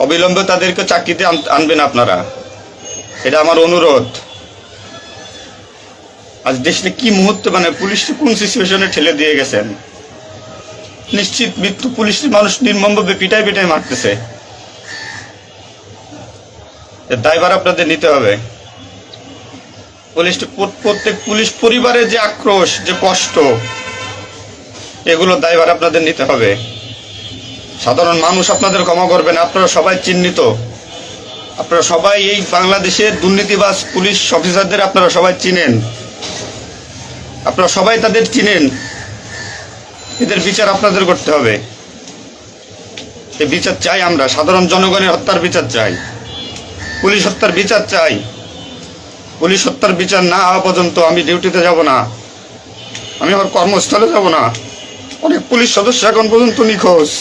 অবিলম্বে তাদেরকে চাকরিতে আনবেন আপনারা, এটা আমার অনুরোধ। আজ দেশে কি মুহূর্তে মানে পুলিশকে কোন সিচুয়েশনে ঠেলে দিয়ে গেছেন, নিশ্চিত মৃত্যু। পুলিশের মানুষ নির্মমভাবে পিটাই পিটাই মারতেছে, এর দায়ভার আপনাদের নিতে হবে। প্রত্যেক পুলিশ পরিবারের যে আক্রোশ, যে কষ্ট, এগুলো দায়ভার আপনাদের নিতে হবে। সাধারণ মানুষ আপনাদের ক্ষমা করবেন, আপনারা সবাই চিহ্নিত, আপনারা সবাই এই বাংলাদেশের দুর্নীতিবাজ পুলিশ অফিসারদের আপনারা সবাই চিনেন, আপনারা সবাই তাদের চিনেন। এদের বিচার আপনাদের করতে হবে। এই বিচার চাই আমরা, সাধারণ জনগণের হত্যার বিচার চাই, পুলিশ হত্যার বিচার চাই। পুলিশ হত্যার বিচার না হওয়া পর্যন্ত আমি ডিউটিতে যাব না, আমি আমার কর্মস্থলে যাব না। অনেক পুলিশ সদস্য এখন পর্যন্ত নিখোঁজ।